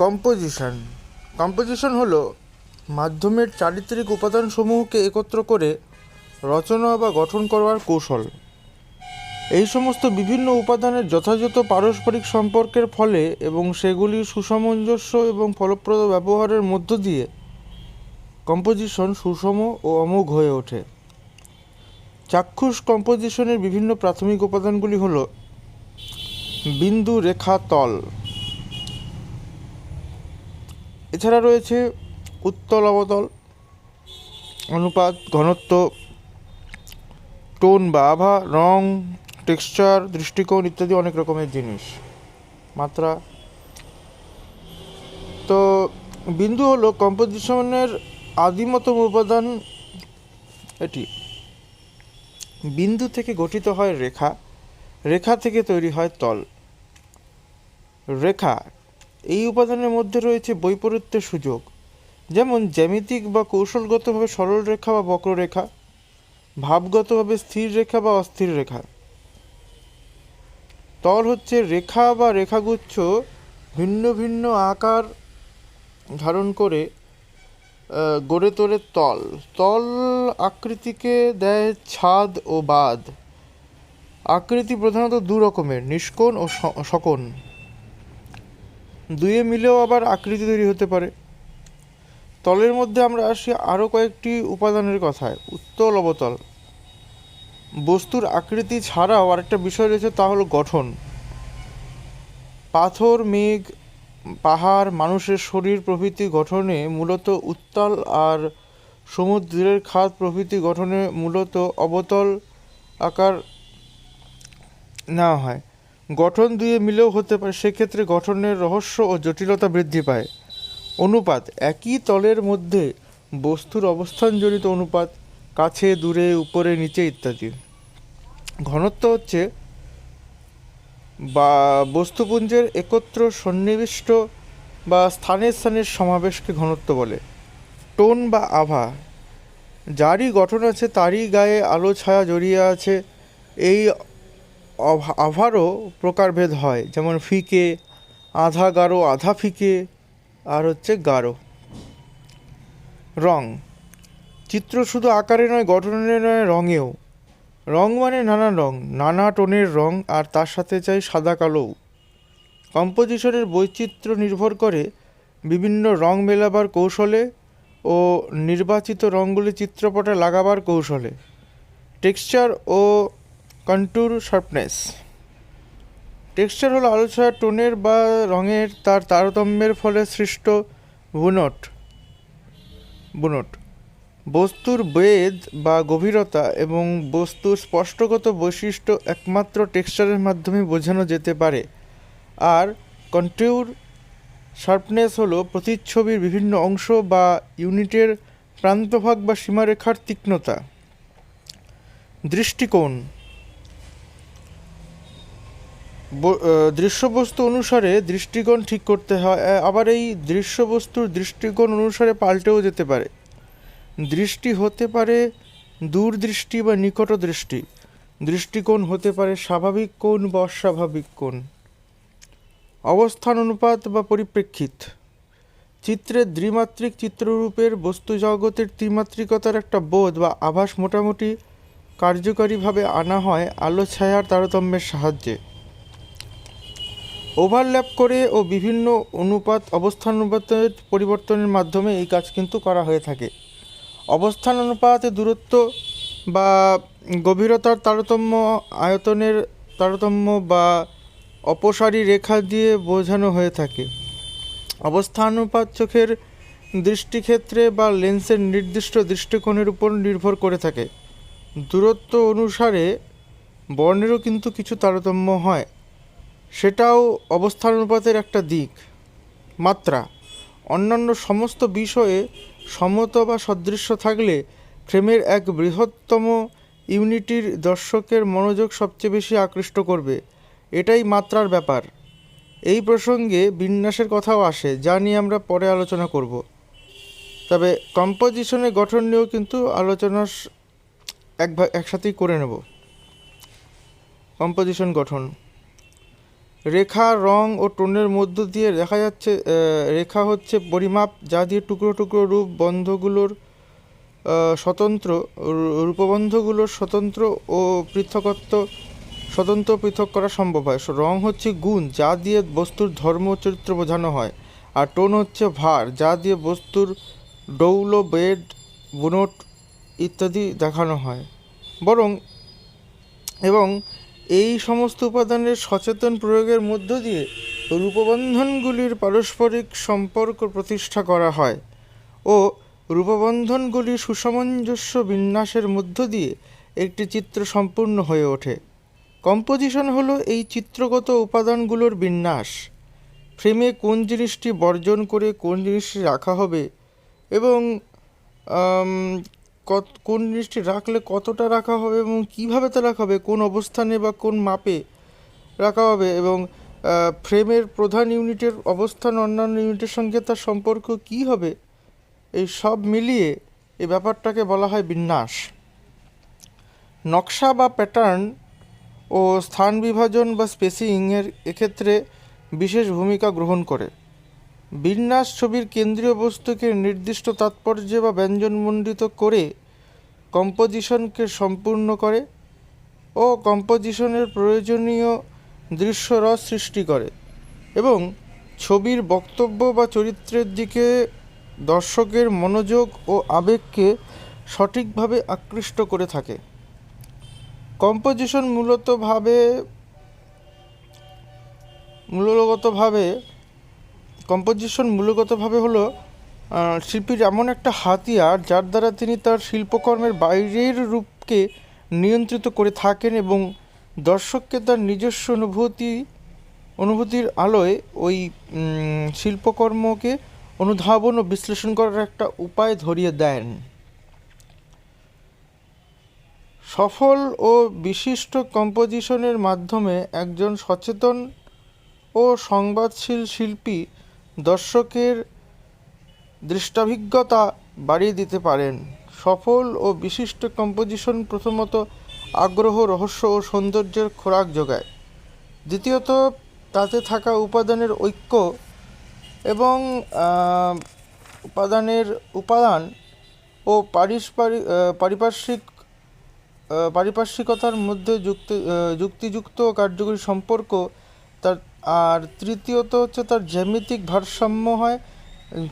Composition composition হলো মাধ্যমের চারিত্রিক উপাদানসমূহকে একত্র করে রচনা বা গঠন করবার কৌশল। এই সমস্ত বিভিন্ন উপাদানের যথাযথ পারস্পরিক সম্পর্কের ফলে এবং সেগুলির সুসামঞ্জস্য এবং ফলপ্রদ ব্যবহারের মধ্য দিয়ে কম্পোজিশন সুষম ও অমোঘ হয়ে ওঠে। চাক্ষুষ কম্পোজিশনের বিভিন্ন প্রাথমিক উপাদানগুলি হল বিন্দু, রেখা, তল। এছাড়া রয়েছে উত্তল, অবতল, অনুপাত, ঘনত্ব, টোন বা আভা, রং, টেক্সচার, দৃষ্টিকোণ ইত্যাদি অনেক রকমের জিনিস, মাত্রা। তো বিন্দু হলো কম্পোজিশনের আদিমতম উপাদান। এটি বিন্দু থেকে গঠিত হয় রেখা, রেখা থেকে তৈরি হয় তল। রেখা এই উপাদানের মধ্যে রয়েছে বৈপরীত্যের সুযোগ, যেমন জ্যামিতিক বা কৌশলগতভাবে সরল রেখা বা বক্ররেখা, ভাবগতভাবে স্থির রেখা বা অস্থির রেখা। তল হচ্ছে রেখা বা রেখাগুচ্ছ ভিন্ন ভিন্ন আকার ধারণ করে গড়ে তোলে তল। তল আকৃতিকে দেয় ছাদ ও বাদ। আকৃতি প্রধানত দু রকমের, নিষ্কোণ ও সকোণ। দুয়ে মিলেও আবার আকৃতি তৈরি হতে পারে। তলের মধ্যে আমরা আসি আরও কয়েকটি উপাদানের কথায়। উত্তল, অবতল। বস্তুর আকৃতি ছাড়াও আরেকটা বিষয় রয়েছে, তা হলো গঠন। পাথর, মেঘ, পাহাড়, মানুষের শরীর প্রভৃতি গঠনে মূলত উত্তল, আর সমুদ্রের খাত প্রভৃতি গঠনে মূলত অবতল আকার নেওয়া হয়। গঠন দুয়ে মিলেও হতে পারে, সেক্ষেত্রে গঠনের রহস্য ও জটিলতা বৃদ্ধি পায়। অনুপাত একই তলের মধ্যে বস্তুর অবস্থানজনিত অনুপাত, কাছে, দূরে, উপরে, নিচে ইত্যাদি। ঘনত্ব হচ্ছে বা বস্তুপুঞ্জের একত্র সন্নিবিষ্ট বা স্থানে স্থানের সমাবেশকে ঘনত্ব বলে। টোন বা আভা যারই গঠন আছে তারই গায়ে আলো ছায়া জড়িয়ে আছে। এই আভারও প্রকারভেদ হয়, যেমন ফিকে, আধা গাঢ়, আধা ফিকে, আর হচ্ছে গাঢ়। রং চিত্র শুধু আকারে নয়, গঠনে নয়, রঙেও। রং মানে নানান রং, নানা টোনের রং, আর তার সাথে চাই সাদা কালোও। কম্পোজিশনের বৈচিত্র্য নির্ভর করে বিভিন্ন রং মেলাবার কৌশলে ও নির্বাচিত রঙগুলি চিত্রপটে লাগাবার কৌশলে। টেক্সচার ও কন্ট্যুর শার্পনেস। টেক্সচার হলো আলো ছায়া, টোনের বা রঙের তার তারতম্যের ফলে সৃষ্ট বুনট। বস্তুর বেধ বা গভীরতা এবং বস্তুর স্পষ্টগত বৈশিষ্ট্য একমাত্র টেক্সচারের মাধ্যমে বোঝানো যেতে পারে। আর কন্ট্যুর শার্পনেস হলো প্রতিচ্ছবির বিভিন্ন অংশ বা ইউনিটের প্রান্তভাগ বা সীমারেখার তীক্ষ্ণতা। দৃষ্টিকোণ দৃশ্যবস্তু অনুসারে দৃষ্টিকোণ ঠিক করতে হয়, আবার এই দৃশ্যবস্তুর দৃষ্টিকোণ অনুসারে পাল্টেও যেতে পারে। দৃষ্টি হতে পারে দূরদৃষ্টি বা নিকট দৃষ্টি। দৃষ্টিকোণ হতে পারে স্বাভাবিক কোণ বা অস্বাভাবিক কোণ। অবস্থান, অনুপাত বা পরিপ্রেক্ষিত। চিত্রের দ্বিমাত্রিক চিত্ররূপের বস্তু জগতের ত্রিমাত্রিকতার একটা বোধ বা আভাস মোটামুটি কার্যকারীভাবে আনা হয় আলো ছায়ার তারতম্যের সাহায্যে। ওভারল্যাপ করে ও বিভিন্ন অবস্থান অনুপাতের পরিবর্তনের মাধ্যমে এই কাজ কিন্তু করা হয়ে থাকে। অবস্থান অনুপাতে দূরত্ব বা গভীরতার তারতম্য, আয়তনের তারতম্য বা অপসারী রেখা দিয়ে বোঝানো হয়ে থাকে। অবস্থান অনুপাত চোখের দৃষ্টিক্ষেত্রে বা লেন্সের নির্দিষ্ট দৃষ্টিকোণের উপর নির্ভর করে থাকে। দূরত্ব অনুসারে বর্ণেরও কিন্তু কিছু তারতম্য হয়, সেটাও অবস্থান অনুপাতের একটা দিক। মাত্রা অন্যান্য সমস্ত বিষয়ে সমতা বা সদৃশ্য থাকলে ফ্রেমের এক বৃহত্তম ইউনিটির দর্শকের মনোযোগ সবচেয়ে বেশি আকৃষ্ট করবে। এটাই মাত্রার ব্যাপার। এই প্রসঙ্গে বিন্যাসের কথাও আসে, যা নিয়ে আমরা পরে আলোচনা করব। তবে কম্পোজিশনের গঠন নিয়েও কিন্তু আলোচনা একসাথেই করে নেব। কম্পোজিশন গঠন রেখা, রং ও টোনের মধ্য দিয়ে দেখা যাচ্ছে। রেখা হচ্ছে পরিমাপ, যা দিয়ে টুকরো টুকরো রূপ বন্ধগুলোর স্বতন্ত্র রূপবন্ধগুলোর স্বতন্ত্র ও পৃথক করা সম্ভব হয়। রং হচ্ছে গুণ, যা দিয়ে বস্তুর ধর্ম ও চরিত্র বোঝানো হয়। আর টোন হচ্ছে ভার, যা দিয়ে বস্তুর ডৌল, বেদ, বুনট ইত্যাদি দেখানো হয়। এবং এই সমস্ত উপাদানের সচেতন প্রয়োগের মধ্য দিয়ে রূপবন্ধনগুলির পারস্পরিক সম্পর্ক প্রতিষ্ঠা করা হয় ও রূপবন্ধনগুলির সুসামঞ্জস্য বিন্যাসের মধ্য দিয়ে একটি চিত্র সম্পূর্ণ হয়ে ওঠে। কম্পোজিশন হলো এই চিত্রগত উপাদানগুলোর বিন্যাস। ফ্রেমে কোন জিনিসটি বর্জন করে কোন জিনিসটি রাখা হবে এবং কোন জিনিসটি রাখলে কতটা রাখা হবে এবং কীভাবে তা রাখা হবে, কোন অবস্থানে বা কোন মাপে রাখা হবে, এবং ফ্রেমের প্রধান ইউনিটের অবস্থান অন্যান্য ইউনিটের সঙ্গে তার সম্পর্ক কী হবে, এই সব মিলিয়ে এই ব্যাপারটাকে বলা হয় বিন্যাস। নকশা বা প্যাটার্ন ও স্থান বিভাজন বা স্পেসিংয়ের এক্ষেত্রে বিশেষ ভূমিকা গ্রহণ করে। বিন্যাস ছবির কেন্দ্রীয় বস্তুকে নির্দিষ্ট তাৎপর্য বা ব্যঞ্জনমণ্ডিত করে কম্পোজিশনকে সম্পূর্ণ করে ও কম্পোজিশনের প্রয়োজনীয় দৃশ্যরস সৃষ্টি করে এবং ছবির বক্তব্য বা চরিত্রের দিকে দর্শকের মনোযোগ ও আবেগকে সঠিকভাবে আকৃষ্ট করে থাকে। কম্পোজিশন মূলগতভাবে হলো শিল্পীর এমন একটা হাতিয়ার যার দ্বারা তিনি তার শিল্পকর্মের বাইরের রূপকে নিয়ন্ত্রিত করে থাকেন এবং দর্শককে তার নিজস্ব অনুভূতির আলোয় ওই শিল্পকর্মকে অনুধাবন ও বিশ্লেষণ করার একটা উপায় ধরিয়ে দেন। সফল ও বিশিষ্ট কম্পোজিশনের মাধ্যমে একজন সচেতন ও সংবাদশীল শিল্পী দর্শকের দৃষ্টাভিজ্ঞতা বাড়িয়ে দিতে পারেন। সফল ও বিশিষ্ট কম্পোজিশন প্রথমত আগ্রহ, রহস্য ও সৌন্দর্যের খোরাক যোগায়। দ্বিতীয়ত তাতে থাকা উপাদানের ঐক্য এবং উপাদান ও পারিপার্শ্বিকতার মধ্যে যুক্তিযুক্ত ও কার্যকরী সম্পর্ক তার। আর তৃতীয়ত হচ্ছে তার জ্যামিতিক ভারসাম্য হয়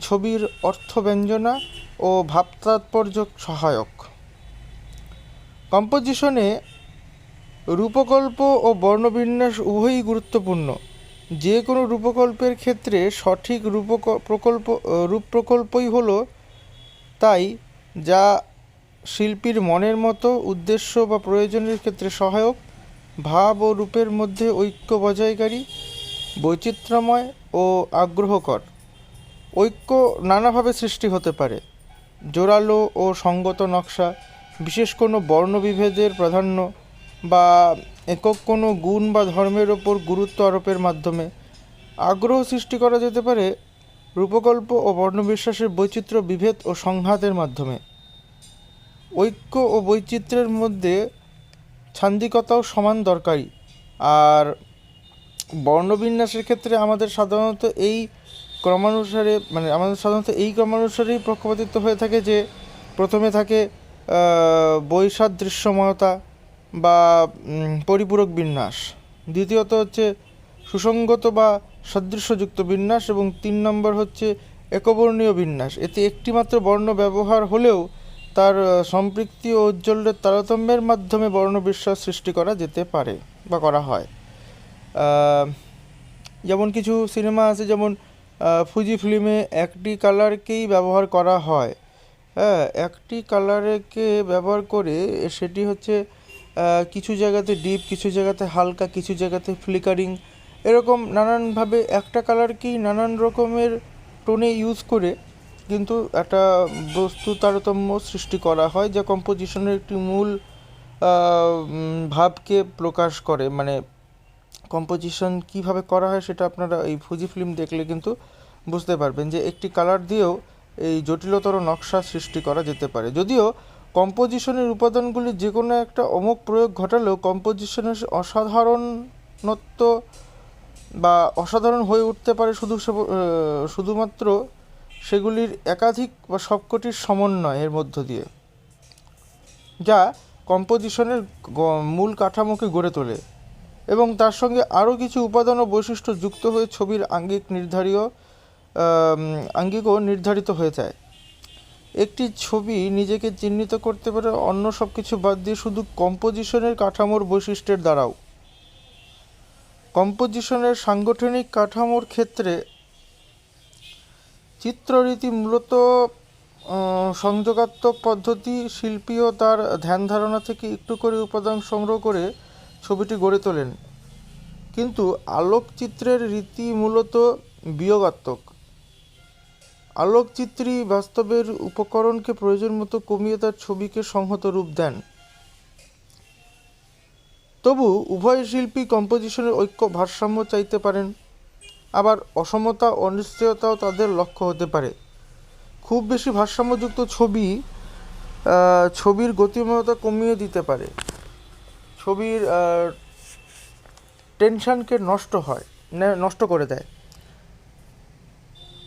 ছবির অর্থব্যঞ্জনা ও ভাবতাৎপর্য সহায়ক। কম্পোজিশনে রূপকল্প ও বর্ণবিন্যাস উভয়ই গুরুত্বপূর্ণ। যে কোনো রূপকল্পের ক্ষেত্রে সঠিক রূপপ্রকল্পই হলো তাই, যা শিল্পীর মনের মতো উদ্দেশ্য বা প্রয়োজনের ক্ষেত্রে সহায়ক, ভাব ও রূপের মধ্যে ঐক্য বজায়কারী, বৈচিত্র্যময় ও আগ্রহকর। ঐক্য নানাভাবে সৃষ্টি হতে পারে: জোরালো ও সঙ্গত নকশা, বিশেষ কোনো বর্ণবিভেদের প্রাধান্য, বা একক কোনো গুণ বা ধর্মের ওপর গুরুত্ব আরোপের মাধ্যমে। আগ্রহ সৃষ্টি করা যেতে পারে রূপকল্প ও বর্ণবিশ্বাসের বৈচিত্র্য, বিভেদ ও সংঘাতের মাধ্যমে। ঐক্য ও বৈচিত্র্যের মধ্যে ছান্দিকতাও সমান দরকারি। আর বর্ণবিন্যাসের ক্ষেত্রে আমাদের সাধারণত এই ক্রমানুসারেই পক্ষপাতিত্ব হয়ে থাকে, যে প্রথমে থাকে বৈসাদৃশ্যময়তা বা পরিপূরক বিন্যাস, দ্বিতীয়ত হচ্ছে সুসংগত বা সাদৃশ্যযুক্ত বিন্যাস এবং 3 নম্বর হচ্ছে একবর্ণীয় বিন্যাস। এতে একটিমাত্র বর্ণ ব্যবহার হলেও তার সম্পৃক্তি ও ঔজ্জ্বল্যের তারতম্যের মাধ্যমে বর্ণবিশ্বাস সৃষ্টি করা যেতে পারে বা করা হয়। যেমন কিছু সিনেমা আছে, যেমন ফুজি ফিল্মে একটি কালারকেই ব্যবহার করা হয়। একটি কালারকে ব্যবহার করে সেটি হচ্ছে কিছু জায়গাতে ডিপ, কিছু জায়গাতে হালকা, কিছু জায়গাতে ফ্লিকারিং, এরকম নানানভাবে একটা কালারকেই নানান রকমের টোনে ইউজ করে কিন্তু একটা বস্তু তারতম্য সৃষ্টি করা হয়, যা কম্পোজিশনের একটি মূল ভাবকে প্রকাশ করে। মানে কম্পোজিশন কীভাবে করা হয় সেটা আপনারা এই ফুজি ফিল্ম দেখলে কিন্তু বুঝতে পারবেন, যে একটি কালার দিয়েও এই জটিলতর নকশা সৃষ্টি করা যেতে পারে। যদিও কম্পোজিশনের উপাদানগুলি যে কোনো একটা অমোঘ প্রয়োগ ঘটালেও কম্পোজিশনের অসাধারণত্ব বা অসাধারণ হয়ে উঠতে পারে শুধুমাত্র সেগুলির একাধিক বা সবকটির সমন্বয়ের মধ্য দিয়ে, যা কম্পোজিশনের মূল কাঠামোকে গড়ে তোলে এবং তার সঙ্গে আরও কিছু উপাদান ও বৈশিষ্ট্য যুক্ত হয়ে ছবির আঙ্গিকও নির্ধারিত হয়ে যায়। একটি ছবি নিজেকে চিহ্নিত করতে পারে অন্য সব কিছু বাদ দিয়ে শুধু কম্পোজিশনের কাঠামোর বৈশিষ্ট্যের দ্বারাও। কম্পোজিশনের সাংগঠনিক কাঠামোর ক্ষেত্রে চিত্ররীতি মূলত সংযোগাত্মক পদ্ধতি। শিল্পীও তার ধ্যান ধারণা থেকে একটু করে উপাদান সংগ্রহ করে ছবিটি গড়ে তোলেন, কিন্তু আলোকচিত্রের রীতি মূলত বিয়োগাত্মক। আলোকচিত্রী বাস্তবের উপকরণকে প্রয়োজন মতো কমিয়ে তার ছবিকে সংহত রূপ দেন। তবু উভয় শিল্পী কম্পোজিশনের ঐক্য ভারসাম্য চাইতে পারেন, আবার অসমতা অনিশ্চয়তাও তাদের লক্ষ্য হতে পারে। খুব বেশি ভারসাম্যযুক্ত ছবির গতিময়তা কমিয়ে দিতে পারে, ছবির টেনশনকে নষ্ট করে দেয়।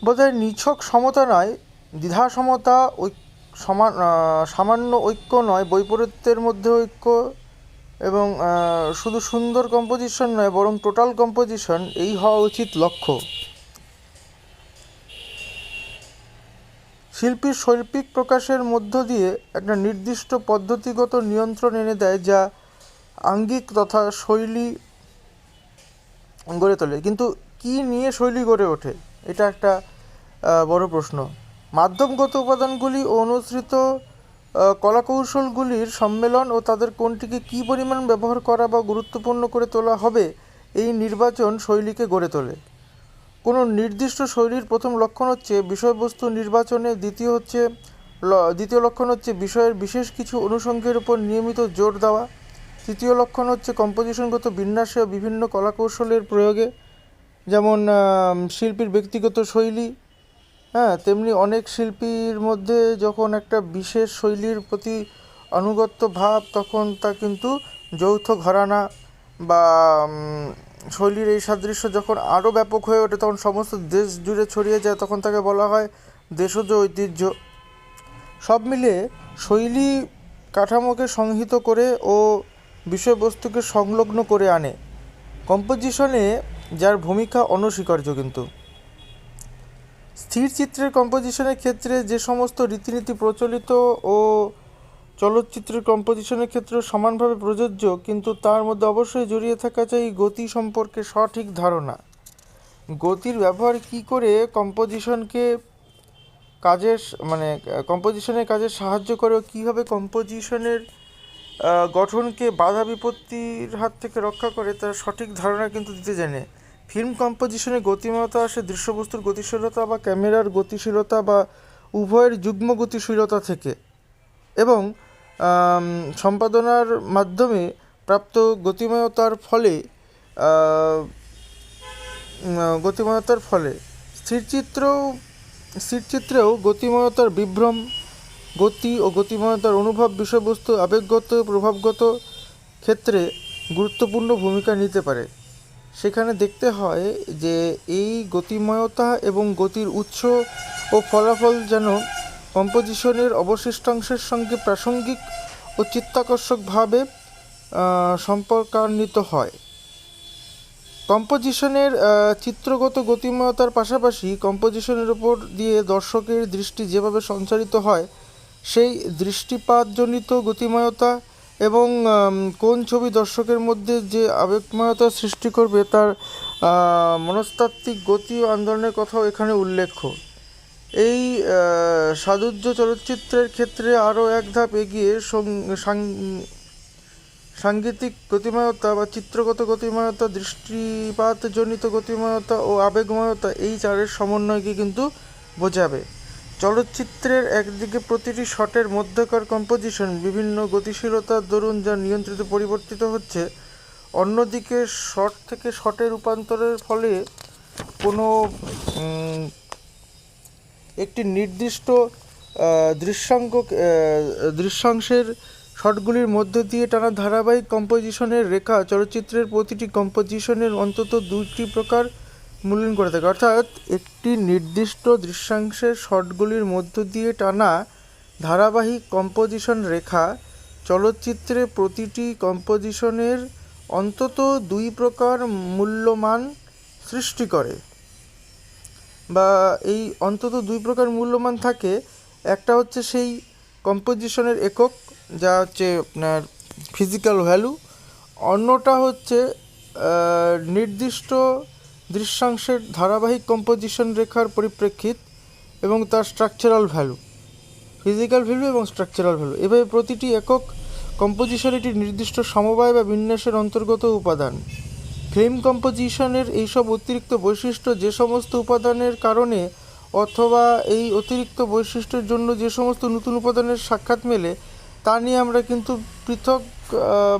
বোধহয় নিছক সমতা নয়, দ্বিধাসমতা, সামান্য ঐক্য নয়, বৈপরীত্যের মধ্যে ঐক্য, এবং শুধু সুন্দর কম্পোজিশন নয় বরং টোটাল কম্পোজিশন, এই হওয়া উচিত লক্ষ্য। শিল্পীর শৈল্পিক প্রকাশের মধ্য দিয়ে একটা নির্দিষ্ট পদ্ধতিগত নিয়ন্ত্রণ এনে দেয়, যা আঙ্গিক তথা শৈলী গড়ে তোলে। কিন্তু কী নিয়ে শৈলী গড়ে ওঠে, এটা একটা বড় প্রশ্ন। মাধ্যমগত উপাদানগুলি ও অনুসৃত কলাকৌশলগুলির সম্মেলন ও তাদের কোনটিকে কী পরিমাণ ব্যবহার করা বা গুরুত্বপূর্ণ করে তোলা হবে, এই নির্বাচন শৈলীকে গড়ে তোলে। কোনো নির্দিষ্ট শৈলীর প্রথম লক্ষণ হচ্ছে বিষয়বস্তু নির্বাচনে, দ্বিতীয় লক্ষণ হচ্ছে বিষয়ের বিশেষ কিছু অনুষঙ্গের উপর নিয়মিত জোর দেওয়া, তৃতীয় লক্ষণ হচ্ছে কম্পোজিশনগত বিন্যাসে ও বিভিন্ন কলাকৌশলের প্রয়োগে, যেমন শিল্পীর ব্যক্তিগত শৈলী। তেমনি অনেক শিল্পীর মধ্যে যখন একটা বিশেষ শৈলীর প্রতি আনুগত্য ভাব, তখন তা কিন্তু যৌথ ঘরানা বা শৈলীর এই সাদৃশ্য যখন আরও ব্যাপক হয়ে ওঠে, তখন সমস্ত দেশ জুড়ে ছড়িয়ে যায়, তখন তাকে বলা হয় দেশজ ঐতিহ্য। সব মিলিয়ে শৈলী কাঠামোকে সংহিত করে ও বিষয়বস্তুকে সংলগ্ন করে আনে। কম্পোজিশনে যার ভূমিকা অনস্বীকার্য। কিন্তু স্থির চিত্রের কম্পোজিশনের ক্ষেত্রে যে সমস্ত রীতিনীতি প্রচলিত ও চলচ্চিত্রের কম্পোজিশনের ক্ষেত্রে সমানভাবে প্রযোজ্য, কিন্তু তার মধ্যে অবশ্যই জড়িয়ে থাকা চাই গতি সম্পর্কে সঠিক ধারণা। গতির ব্যবহার কী করে কম্পোজিশনের কাজে সাহায্য করে ও কীভাবে কম্পোজিশনের গঠনকে বাধা বিপত্তির হাত থেকে রক্ষা করে, তার সঠিক ধারণা কিন্তু দিতে জানে। ফিল্ম কম্পোজিশনে গতিময়তা আসে দৃশ্যবস্তুর গতিশীলতা বা ক্যামেরার গতিশীলতা বা উভয়ের যুগ্ম গতিশীলতা থেকে, এবং সম্পাদনার মাধ্যমে প্রাপ্ত গতিময়তার ফলে স্থিরচিত্রেও গতিময়তার বিভ্রম, গতি ও গতিময়তার অনুভব বিষয়বস্তু আবেগগত প্রভাবগত ক্ষেত্রে গুরুত্বপূর্ণ ভূমিকা নিতে পারে। সেখানে দেখতে হয় যে এই গতিময়তা এবং গতির উৎস ও ফলাফল যেন কম্পোজিশনের অবশিষ্টাংশের সঙ্গে প্রাসঙ্গিক ও চিত্তাকর্ষকভাবে সম্পর্কান্বিত হয়। কম্পোজিশনের চিত্রগত গতিময়তার পাশাপাশি কম্পোজিশনের উপর দিয়ে দর্শকের দৃষ্টি যেভাবে সঞ্চারিত হয়, সেই দৃষ্টিপাতজনিত গতিময়তা এবং কোন ছবি দর্শকের মধ্যে যে আবেগময়তা সৃষ্টি করবে, তার মনস্তাত্ত্বিক গতি ও আন্দোলনের কথাও এখানে উল্লেখ্য। এই সাযুজ্য চলচ্চিত্রের ক্ষেত্রে আরও এক ধাপ এগিয়ে সাঙ্গীতিক গতিময়তা বা চিত্রগত গতিময়তা, দৃষ্টিপাতজনিত গতিময়তা ও আবেগময়তা, এই চারের সমন্বয়কে কিন্তু বোঝাবে। চলচ্চিত্রের একদিকে প্রতিটি শটের মধ্যকার কম্পোজিশন বিভিন্ন গতিশীলতার দরুন যা নিয়ন্ত্রিত পরিবর্তিত হচ্ছে, অন্যদিকে শট থেকে শটে রূপান্তরের ফলে কোনো একটি নির্দিষ্ট দৃশ্যাংশের শটগুলির মধ্য দিয়ে টানা ধারাবাহিক কম্পোজিশনের রেখা চলচ্চিত্রের প্রতিটি কম্পোজিশনের অন্তত দুইটি প্রকার মূল্যায়ন করে থাকে। অর্থাৎ একটি নির্দিষ্ট দৃশ্যাংশের শটগুলির মধ্য দিয়ে টানা ধারাবাহিক কম্পোজিশন রেখা চলচ্চিত্রে প্রতিটি কম্পোজিশনের অন্তত দুই প্রকার মূল্যমান সৃষ্টি করে, বা এই অন্তত দুই প্রকার মূল্যমান থাকে। একটা হচ্ছে সেই কম্পোজিশনের একক, যা হচ্ছে আপনার ফিজিক্যাল ভ্যালু। অন্যটা হচ্ছে নির্দিষ্ট দৃশ্যাংশের ধারাবাহিক কম্পোজিশন রেখার পরিপ্রেক্ষিত এবং তার স্ট্রাকচারাল ভ্যালু, ফিজিক্যাল ভ্যালু এবং স্ট্রাকচারাল ভ্যালু। এভাবে প্রতিটি একক কম্পোজিশন একটি নির্দিষ্ট সমবায় বা বিন্যাসের অন্তর্গত উপাদান। ফিল্ম কম্পোজিশনের এইসব অতিরিক্ত বৈশিষ্ট্য যে সমস্ত উপাদানের কারণে অথবা এই অতিরিক্ত বৈশিষ্ট্যের জন্য যে সমস্ত নতুন উপাদানের সাক্ষাৎ মেলে, তা নিয়ে আমরা কিন্তু পৃথক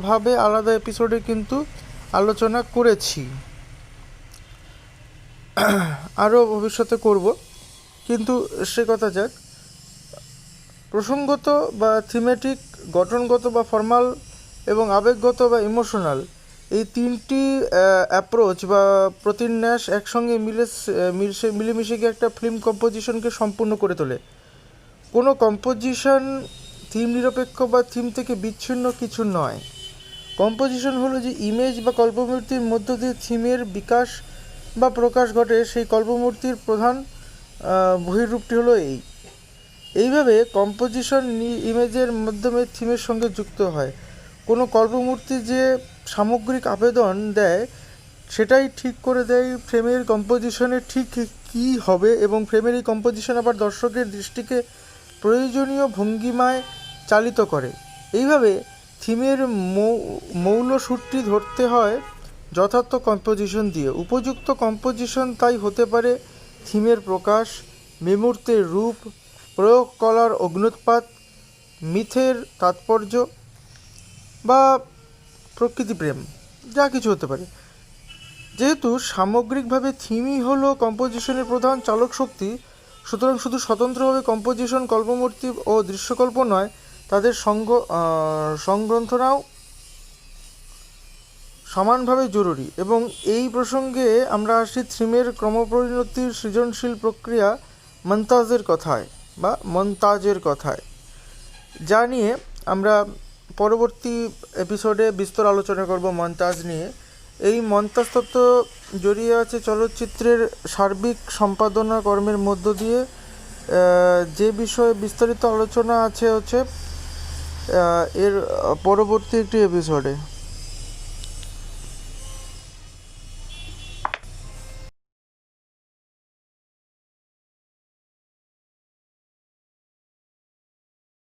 ভাবে আলাদা এপিসোডে কিন্তু আলোচনা করেছি, আরও ভবিষ্যতে করব। কিন্তু সে কথা যাক, প্রসঙ্গত বা থিমেটিক, গঠনগত বা ফর্মাল এবং আবেগগত বা ইমোশনাল, এই তিনটি অ্যাপ্রোচ বা প্রতিন্যাস একসঙ্গে মিলেমিশে গিয়ে একটা ফিল্ম কম্পোজিশনকে সম্পূর্ণ করে তোলে। কোনো কম্পোজিশন থিম নিরপেক্ষ বা থিম থেকে বিচ্ছিন্ন কিছু নয়। কম্পোজিশন হলো যে ইমেজ বা কল্পমূর্তির মধ্য দিয়ে থিমের বিকাশ বা প্রকাশ ঘটে, সেই কল্পমূর্তির প্রধান বহির্রূপটি হলো এইভাবে কম্পোজিশন ইমেজের মাধ্যমে থিমের সঙ্গে যুক্ত হয়। কোনো কল্পমূর্তি যে সামগ্রিক আবেদন দেয়, সেটাই ঠিক করে দেয় ফ্রেমের কম্পোজিশনে ঠিক কী হবে, এবং ফ্রেমের এই কম্পোজিশন আবার দর্শকের দৃষ্টিকে প্রয়োজনীয় ভঙ্গিমায় চালিত করে। এইভাবে থিমের মৌলসূত্রটি ধরতে হয় যথার্থ কম্পোজিশন দিয়ে। উপযুক্ত কম্পোজিশন তাই হতে পারে থিমের প্রকাশ, মুহূর্তের রূপ, প্রয়োগ কলার অগ্ন্যুৎপাত, মিথের তাৎপর্য বা প্রকৃতিপ্রেম, যা কিছু হতে পারে। যেহেতু সামগ্রিকভাবে থিমই হলো কম্পোজিশনের প্রধান চালক শক্তি, সুতরাং শুধু স্বতন্ত্রভাবে কম্পোজিশন, কল্পমূর্তি ও দৃশ্যকল্প নয়, তাদের সংগ্রন্থনাও সমানভাবে জরুরি। এবং এই প্রসঙ্গে আমরা আসি থিমের ক্রমপরিণতির সৃজনশীল প্রক্রিয়া মন্তাজের কথায়, যা নিয়ে আমরা পরবর্তী এপিসোডে বিস্তর আলোচনা করব মন্তাজ নিয়ে। এই মন্তাজ তত্ত্ব জড়িয়ে আছে চলচ্চিত্রের সার্বিক সম্পাদনা কর্মের মধ্য দিয়ে, যে বিষয়ে বিস্তারিত আলোচনা আছে হচ্ছে এর পরবর্তী একটি এপিসোডে।